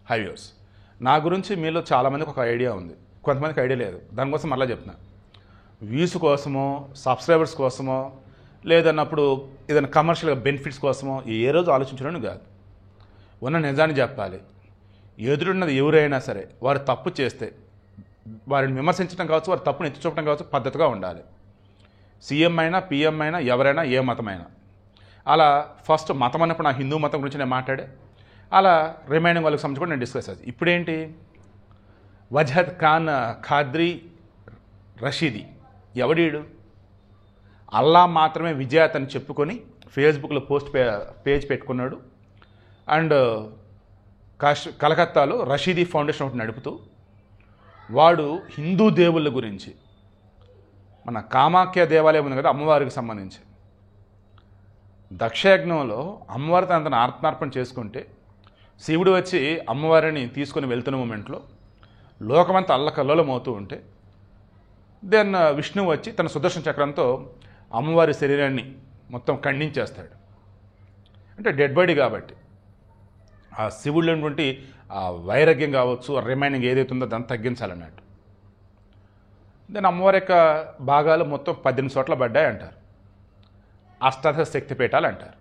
High views. నా గురించి మీలో చాలామందికి ఒక ఐడియా ఉంది, కొంతమందికి ఐడియా లేదు. దానికోసం మళ్ళీ చెప్తున్నా, వ్యూస్ కోసమో సబ్స్క్రైబర్స్ కోసమో లేదన్నప్పుడు ఏదైనా కమర్షియల్గా బెనిఫిట్స్ కోసమో ఏ రోజు ఆలోచించడం కాదు. ఉన్న నిజాన్ని చెప్పాలి. ఎదురున్నది ఎవరైనా సరే వారు తప్పు చేస్తే వారిని విమర్శించడం కావచ్చు, వారి తప్పును ఎత్తి చూపడం కావచ్చు, పద్ధతిగా ఉండాలి. సీఎం అయినా పిఎం అయినా ఎవరైనా ఏ మతమైనా. అలా ఫస్ట్ మతం అన్నప్పుడు నా హిందూ మతం గురించి నేను మాట్లాడే, అలా రిమైనింగ్ వాళ్ళకి సంబంధించి కూడా నేను డిస్కస్ చేస్తాను. ఇప్పుడేంటి, వజహద్ ఖాన్ ఖాద్రీ రషీదీ ఎవడీడు? అల్లా మాత్రమే విజేత అని చెప్పుకొని ఫేస్బుక్లో పేజ్ పెట్టుకున్నాడు. అండ్ కలకత్తాలో రషీదీ ఫౌండేషన్ ఒకటి నడుపుతూ వాడు హిందూ దేవుళ్ళ గురించి, మన కామాఖ్య దేవాలయం ఉంది కదా అమ్మవారికి సంబంధించి, దక్షయజ్ఞంలో అమ్మవారి తనను ఆత్మార్పణ చేసుకుంటే శివుడు వచ్చి అమ్మవారిని తీసుకొని వెళ్తున్న మూమెంట్లో లోకమంతా అల్లకల్లోలం అవుతూ ఉంటే దెన్ విష్ణువు వచ్చి తన సుదర్శన చక్రంతో అమ్మవారి శరీరాన్ని మొత్తం ఖండించేస్తాడు. అంటే డెడ్ బాడీ కాబట్టి ఆ శివుడిలో ఉన్నటువంటి ఆ వైరాగ్యం కావచ్చు, రిమైనింగ్ ఏదైతే ఉందో దాన్ని తగ్గించాలన్నట్టు. దెన్ అమ్మవారి యొక్క భాగాలు మొత్తం 18 చోట్ల పడ్డాయి అంటారు. అష్టాదశ శక్తిపీఠాలు అంటారు.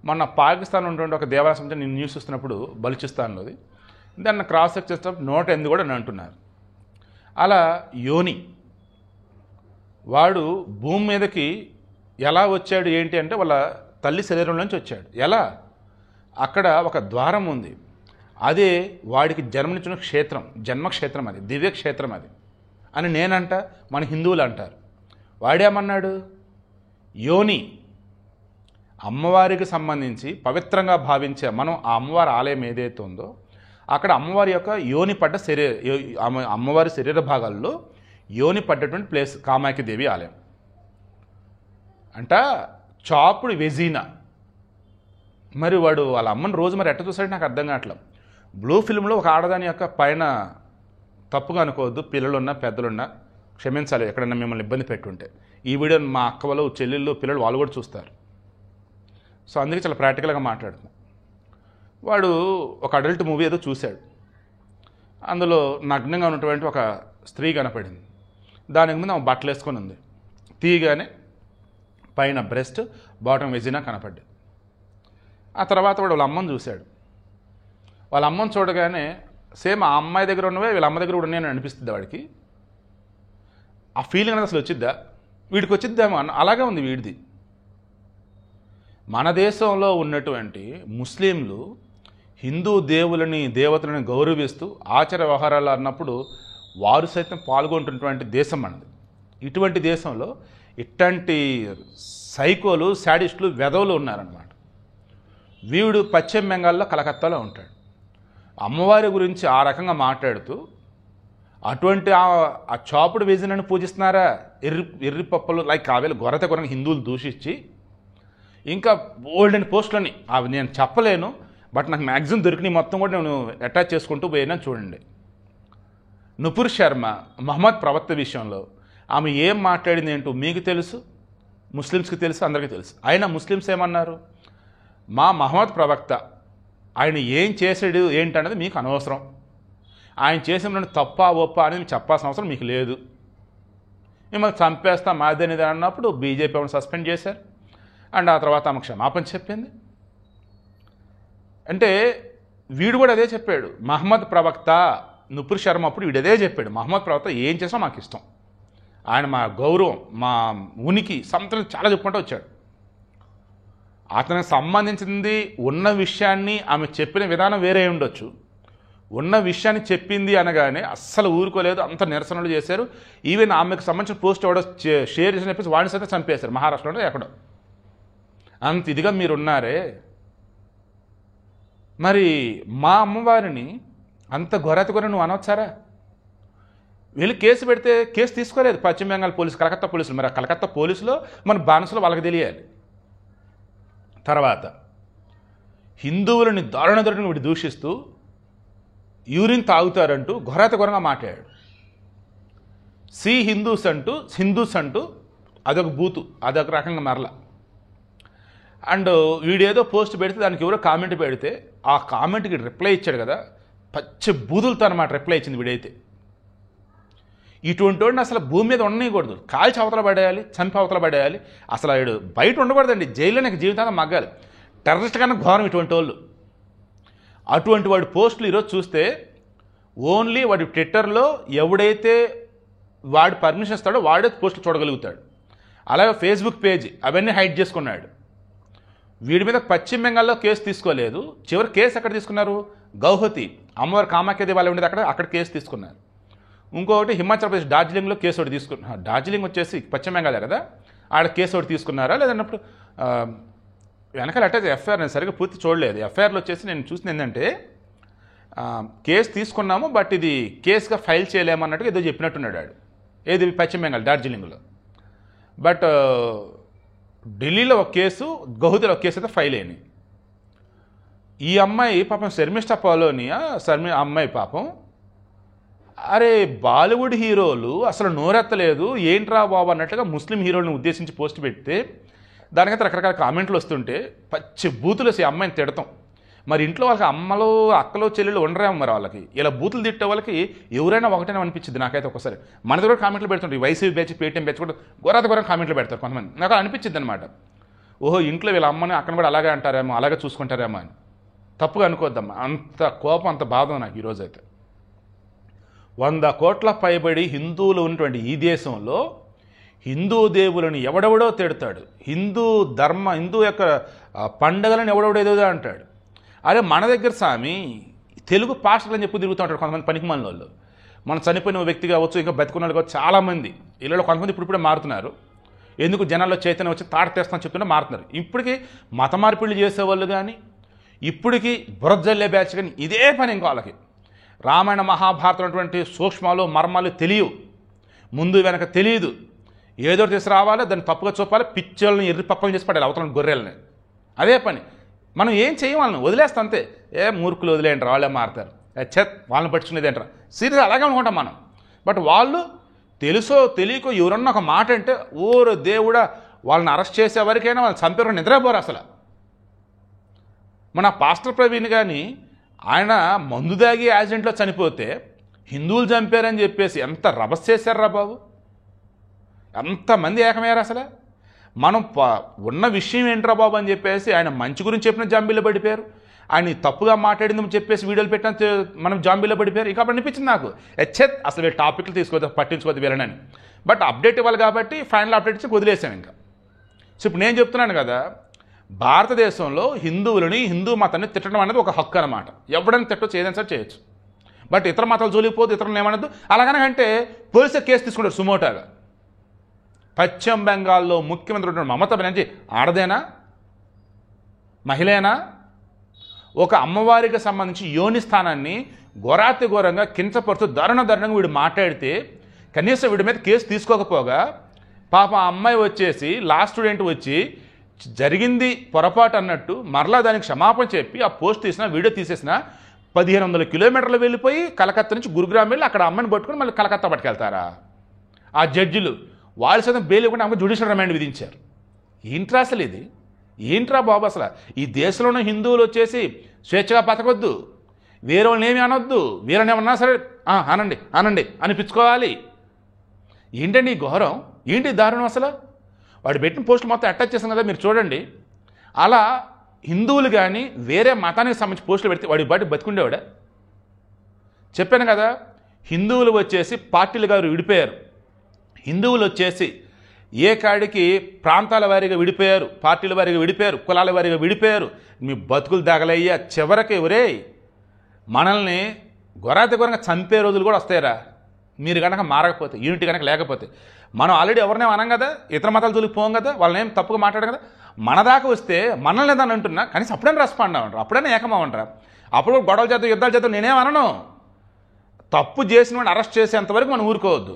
మొన్న పాకిస్తాన్ ఉన్నటువంటి ఒక దేవాలయం సంబంధించి నేను న్యూస్ చూస్తున్నప్పుడు బలూచిస్తాన్లోది దాన్ని క్రాస్ చెక్ చేస్తున్నప్పుడు 108 కూడా అని అంటున్నారు. అలా యోని వాడు భూమి మీదకి ఎలా వచ్చాడు ఏంటి అంటే వాళ్ళ తల్లి శరీరం నుంచి వచ్చాడు. ఎలా? అక్కడ ఒక ద్వారం ఉంది, అదే వాడికి జన్మనిచ్చిన క్షేత్రం, జన్మక్షేత్రం, అది దివ్యక్షేత్రం అది అని నేనంట, మన హిందువులు అంటారు. వాడేమన్నాడు, యోని అమ్మవారికి సంబంధించి పవిత్రంగా భావించే మనం ఆ అమ్మవారి ఆలయం ఏదైతే ఉందో అక్కడ అమ్మవారి యొక్క యోని పడ్డ అమ్మవారి శరీర భాగాల్లో యోని పడ్డటువంటి ప్లేస్ కామాఖ్య దేవి ఆలయం అంట. చాపుడు వెజీనా. మరి వాడు వాళ్ళ అమ్మని రోజు మరి ఎట్ట చూసాడు నాకు అర్థం కావట్లేదు. బ్లూ ఫిల్మ్లో ఒక ఆడదాని యొక్క పైన తప్పుగా అనుకోవద్దు, పిల్లలున్నా పెద్దలున్నా క్షమించాలి ఎక్కడన్నా మిమ్మల్ని ఇబ్బంది పెట్టుంటే. ఈ వీడియోని మా అక్క వాళ్ళు, చెల్లెళ్ళు, పిల్లలు వాళ్ళు కూడా చూస్తారు. సో అందుకే చాలా ప్రాక్టికల్గా మాట్లాడుతున్నాం. వాడు ఒక అడల్ట్ మూవీ ఏదో చూశాడు, అందులో నగ్నంగా ఉన్నటువంటి ఒక స్త్రీ కనపడింది. దానికి ముందు ఆమె బట్టలు వేసుకొని ఉంది. తీయగానే పైన బ్రెస్ట్, బాటం వెజినా కనపడ్డాయి. ఆ తర్వాత వాడు వాళ్ళ అమ్మని చూశాడు. వాళ్ళ అమ్మని చూడగానే సేమ్ ఆ అమ్మాయి దగ్గర ఉన్నవే వీళ్ళ అమ్మ దగ్గర కూడా ఉన్నాయని అనిపిస్తుంది వాడికి. ఆ ఫీలింగ్ అనేది అసలు వచ్చిద్దా వీడికి? వచ్చిద్దామో అన్న అలాగే ఉంది వీడిది. మన దేశంలో ఉన్నటువంటి ముస్లింలు హిందూ దేవులని దేవతలని గౌరవిస్తూ ఆచార వ్యవహారాలు అన్నప్పుడు వారు సైతం పాల్గొంటున్నటువంటి దేశం మనది. ఇటువంటి దేశంలో ఇట్లాంటి సైకోలు, శాడిస్టులు, వెధవులు ఉన్నారన్నమాట. వీడు పశ్చిమ బెంగాల్లో కలకత్తాలో ఉంటాడు. అమ్మవారి గురించి ఆ రకంగా మాట్లాడుతూ అటువంటి ఆ చాపుడు వేజినని పూజిస్తున్నారా? ఎర్రి పప్పలు లైక్ ఆవేళ గొరత కొరకు హిందువులు దూషించి ఇంకా ఓల్డెన్ పోస్టులని అవి నేను చెప్పలేను, బట్ నాకు మ్యాక్సిమం దొరికినాయి మొత్తం కూడా నేను అటాచ్ చేసుకుంటూ పోయినా చూడండి. నుపుర్ శర్మ మహమ్మద్ ప్రవక్త విషయంలో ఆమె ఏం మాట్లాడింది ఏంటో మీకు తెలుసు, ముస్లిమ్స్కి తెలుసు, అందరికీ తెలుసు. అయినా ముస్లిమ్స్ ఏమన్నారు, మా మహమ్మద్ ప్రవక్త ఆయన ఏం చేసాడు ఏంటనేది మీకు అనవసరం, ఆయన చేసిన తప్ప ఒప్ప అనేది మీకు చెప్పాల్సిన అవసరం మీకు లేదు, మిమ్మల్ని చంపేస్తాం మాదేనిది అన్నప్పుడు బీజేపీ ఆమెను సస్పెండ్ చేశారు. అండ్ ఆ తర్వాత ఆమె క్షమాపణ చెప్పింది. అంటే వీడు కూడా అదే చెప్పాడు. మహమ్మద్ ప్రవక్త నుపుర్ శర్మ అప్పుడు వీడు అదే చెప్పాడు, మహమ్మద్ ప్రవక్త ఏం చేసినా మాకు ఇష్టం, ఆయన మా గౌరవం, మా ఉనికి, సంతృప్తి చాలా చెప్పుకుంటూ వచ్చాడు. అతనికి సంబంధించింది ఉన్న విషయాన్ని ఆమె చెప్పిన విధానం వేరే ఉండొచ్చు, ఉన్న విషయాన్ని చెప్పింది అనగానే అస్సలు ఊరుకోలేదు, అంత నిరసనలు చేశారు. ఈవెన్ ఆమెకు సంబంధించిన పోస్ట్ ఎవడో షేర్ చేసిన చెప్పేసి వాడిని సైతం చంపేశారు మహారాష్ట్రలో ఎక్కడో. అంత ఇదిగా మీరున్నారే, మరి మా అమ్మవారిని అంత గొర్రెతగొర్రె నువ్వు అనవచ్చారా? వీళ్ళు కేసు పెడితే కేసు తీసుకోలేదు పశ్చిమ బెంగాల్ పోలీసు, కలకత్తా పోలీసులు. మరి ఆ కలకత్తా పోలీసులో మన బానిసలు వాళ్ళకి తెలియాలి. తర్వాత హిందువులని దారుణని వీడు దూషిస్తూ యూరిన్ తాగుతారంటూ గొర్రెతగొర్రగా మాట్లాడాడు. హిందూస్ అంటూ అదొక బూతు, అదొక రకంగా మరల. అండ్ వీడేదో పోస్ట్ పెడితే దానికి ఎవరో కామెంట్ పెడితే ఆ కామెంట్కి రిప్లై ఇచ్చాడు కదా, పచ్చి బూదులతో అనమాట రిప్లై ఇచ్చింది వీడైతే. ఇటువంటి వాడిని అసలు భూమి మీద ఉండకూడదు, కాల్చి అవతల పడేయాలి, చంపి అవతల పడేయాలి. అసలు వీడు బయట ఉండకూడదండి, జైల్లో నాకు జీవితాంతం మగ్గాలి. టెర్రరిస్ట్ కన్నా ఘోరం ఇటువంటి వాళ్ళు. అటువంటి వాడి పోస్టులు ఈరోజు చూస్తే ఓన్లీ వాడి ట్విట్టర్లో ఎవడైతే వాడు పర్మిషన్ ఇస్తాడో వాడే పోస్టులు చూడగలుగుతాడు. అలాగే ఫేస్బుక్ పేజ్ అవన్నీ హైడ్ చేసుకున్నాడు. వీడి మీద పశ్చిమ బెంగాల్లో కేసు తీసుకోలేదు. చివరి కేసు ఎక్కడ తీసుకున్నారు? గౌహతి అమ్మవారి కామాఖ్య దేవాలయం ఉండేది అక్కడ కేసు తీసుకున్నారు. ఇంకొకటి హిమాచల్ ప్రదేశ్ డార్జిలింగ్లో కేసు ఒకటి తీసుకున్నారు. డార్జిలింగ్ వచ్చేసి పశ్చిమ బెంగాలే కదా, ఆడ కేసు ఒకటి తీసుకున్నారా లేదన్నప్పుడు వెనకాల అటాచ్ ఎఫ్ఐఆర్ నేను సరిగ్గా పూర్తి చూడలేదు. ఎఫ్ఐఆర్లో వచ్చేసి నేను చూసింది ఏంటంటే కేసు తీసుకున్నాము బట్ ఇది కేసుగా ఫైల్ చేయలేమన్నట్టుగా ఏదో చెప్పినట్టున్నాడు ఆడు. ఏది పశ్చిమ బెంగాల్ డార్జిలింగ్లో. బట్ ఢిల్లీలో ఒక కేసు, గౌహతిలో ఒక కేసు అయితే ఫైల్ అయినాయి. ఈ అమ్మాయి పాపం శర్మిష్ఠా పాలోనియా అమ్మాయి పాపం అరే బాలీవుడ్ హీరోలు అసలు నోరెత్తలేదు ఏంట్రా బాబు అన్నట్టుగా ముస్లిం హీరోలను ఉద్దేశించి పోస్ట్ పెడితే దానికైతే రకరకాల కామెంట్లు వస్తుంటే పచ్చి బూతులు వేసి అమ్మాయిని తిడతాం. మరి ఇంట్లో వాళ్ళకి అమ్మలో అక్కలో చెల్లెలు ఉండరేమో మరి వాళ్ళకి ఇలా బూతులు తిట్టే వాళ్ళకి ఎవరైనా ఒకటైనా అనిపించింది నాకైతే. ఒకసారి మన దగ్గర కామెంట్లు పెడుతుంటారు, వైసీపీ బ్యాచ్ పేటీఎం బ్యాచ్ కూడా ఘోరం కామెంట్లు పెడతారు కొంతమంది. నాకు అనిపించింది అనమాట, ఓహో ఇంట్లో వీళ్ళ అమ్మని అక్కని కూడా అలాగే అంటారేమో, అలాగే చూసుకుంటారేమో అని. తప్పుగా అనుకోద్దమ్మా, అంత కోపం అంత బాధ నాకు ఈరోజైతే. 100 కోట్ల పైబడి హిందువులు ఉన్నటువంటి ఈ దేశంలో హిందూ దేవులను ఎవడెవడో తిడతాడు, హిందూ యొక్క పండగలను ఎవడెవడేదో అంటాడు. అదే మన దగ్గర స్వామి తెలుగు పాస్టర్లు అని చెప్పి తిరుగుతూ ఉంటాడు కొంతమంది పనికిమాలిన వాళ్ళు. మనం చనిపోయిన వ్యక్తి కావచ్చు, ఇంకా బతుకున్న వాళ్ళు కావచ్చు, చాలామంది ఇళ్ళలో కొంతమంది ఇప్పుడే మారుతున్నారు. ఎందుకు జనాల్లో చైతన్యం వచ్చి తాడతేస్తామని చెప్తుంటే మారుతున్నారు. ఇప్పటికీ మత మార్పిళ్ళు చేసేవాళ్ళు కానీ, ఇప్పటికీ బురజల్లే బ్యాచ్ కానీ ఇదే పని ఇంకో వాళ్ళకి. రామాయణ మహాభారతం అటువంటి సూక్ష్మాలు మర్మాలు తెలియవు, ముందు వెనక తెలియదు. ఏదో తీసుకురావాలి, దాన్ని తప్పుగా చూపాలి, పిచ్చోళ్ళని ఎర్రి పప్పలు చేసి పడాలి అవతల గొర్రెల్ని. అదే పని. మనం ఏం చేయం, వాళ్ళని వదిలేస్తాం అంతే. మూర్ఖులు వదిలేంటారు, వాళ్ళే మారుతారు, వాళ్ళని పట్టుకునేది ఏంటారు, సీరియస్ అలాగే అనుకుంటాం మనం. బట్ వాళ్ళు తెలుసో తెలియకో ఎవరన్నా ఒక మాట అంటే ఓరు దేవుడా వాళ్ళని అరెస్ట్ చేసే వరకైనా వాళ్ళు చంపేవారు నిద్రపోరు అసలు. మన పాస్టర్ ప్రవీణ్ కానీ ఆయన మందు దాగి యాక్సిడెంట్లో చనిపోతే హిందువులు చంపారని చెప్పేసి ఎంత రభస్ చేశారా బాబు, ఎంతమంది ఏకమయ్యారు అసలు. మనం ఉన్న విషయం ఏంట్రా బాబు అని చెప్పేసి ఆయన మంచి గురించి చెప్పిన జాంబీలో పడిపోయారు, ఆయన తప్పుగా మాట్లాడిందని చెప్పేసి వీడియోలు పెట్టిన మనం జాంబీలో పడిపోయారు. ఇక అప్పుడు అనిపించింది నాకు అసలు టాపిక్లు పట్టించుకోవద్దు వీళ్ళని. బట్ అప్డేట్ ఇవ్వాలి కాబట్టి ఫైనల్ అప్డేట్ ఇచ్చి వదిలేసాం ఇంకా. సో ఇప్పుడు నేను చెప్తున్నాను కదా, భారతదేశంలో హిందువులని హిందూ మతాన్ని తిట్టడం అనేది ఒక హక్కు అనమాట. ఎవడైనా తిట్టొచ్చు, ఏదైనా సరే చేయొచ్చు. బట్ ఇతర మతాలు జోలిపోతే ఇతరులను ఏమనద్దు. అలాగనకంటే పోలీసులు కేసు తీసుకుంటారు సుమోటాగా. పశ్చిమ బెంగాల్లో ముఖ్యమంత్రి మమతా బెనర్జీ ఆడదేనా, మహిళేనా? ఒక అమ్మవారికి సంబంధించి యోని స్థానాన్ని ఘోరంగా కించపరుస్తూ దారుణంగా వీడు మాట్లాడితే కనీసం వీడి మీద కేసు తీసుకోకపోగా పాప ఆ అమ్మాయి వచ్చేసి లాస్ట్ స్టూడెంట్ వచ్చి జరిగింది పొరపాటు అన్నట్టు మరలా దానికి క్షమాపణ చెప్పి ఆ పోస్ట్ తీసిన వీడియో తీసేసిన 1500 కిలోమీటర్లు వెళ్ళిపోయి కలకత్తా నుంచి గురుగ్రామ్ వెళ్ళి అక్కడ అమ్మాయిని పట్టుకుని మళ్ళీ కలకత్తా పట్టుకెళ్తారా ఆ జడ్జిలు? వాళ్ళు సైతం బెయిల్ ఇవ్వకుండా ఆమెకు జ్యుడిషియల్ రిమాండ్ విధించారు. ఏంట్రా అసలు ఇది, ఏంట్రా బాబు అసలు? ఈ దేశంలో హిందువులు వచ్చేసి స్వేచ్ఛగా బతకొద్దు, వేరే వాళ్ళని ఏమి అనొద్దు, వీళ్ళని ఏమన్నా సరే అనండి అనండి అనిపించుకోవాలి. ఏంటండి ఈ ఘోరం, ఏంటి దారుణం అసలు? వాడు పెట్టిన పోస్టులు మొత్తం అటాచ్ చేస్తాం కదా మీరు చూడండి. అలా హిందువులు కానీ వేరే మతానికి సంబంధించి పోస్టులు పెడితే వాడి బయట బతుకుండేవాడా? చెప్పాను కదా, హిందువులు వచ్చేసి పార్టీలు గారు విడిపోయారు, హిందువులు వచ్చేసి ఏ కాడికి ప్రాంతాల వారీగా విడిపోయారు, పార్టీల వారీగా విడిపోయారు, కులాల వారీగా విడిపోయారు. మీ బతుకులు దాగలయ్యా చివరికి ఎవరే మనల్ని ఘోరంగా చంపే రోజులు కూడా వస్తాయరా మీరు కనుక మారకపోతే, యూనిటీ కనుక లేకపోతే. మనం ఆల్రెడీ ఎవరినేం అనం కదా, ఇతర మతాలు జోలికి పోం కదా, వాళ్ళని ఏం తప్పుగా మాట్లాడడం కదా. మన దాకా వస్తే మనల్ని ఏదని అంటున్నా కనీసం అప్పుడైనా రెస్పాండ్ అవ్వంటారు, అప్పుడైనా ఏకమవ్వంటారా. అప్పుడు గొడవలు చేద్దాం యుద్ధాలు చేద్దాం నేనేమనను. తప్పు చేసిన వాడిని అరెస్ట్ చేసేంతవరకు మనం ఊరుకోవద్దు.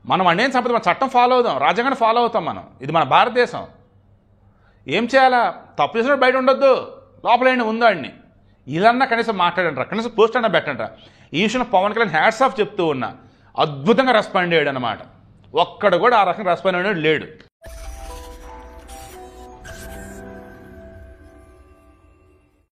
మనం అనేం సంపద మన చట్టం ఫాలో అవుదాం, రాజ్యాంగాన్ని ఫాలో అవుతాం. మనం ఇది మన భారతదేశం. ఏం చేయాలా, తప్పు చేసిన బయట ఉండొద్దు, లోపలైనా ఉందాడిని ఇదన్నా కనీసం మాట్లాడంటారా, కనీసం పోస్ట్ అన్నా పెట్టంటారా. ఈ విషయంలో పవన్ కళ్యాణ్ హ్యాట్స్ ఆఫ్ చెప్తూ ఉన్నా, అద్భుతంగా రెస్పాండ్ అయ్యాడు అనమాట. ఒక్కడు కూడా ఆ రకంగా రెస్పాండ్ అయ్యాడు లేడు.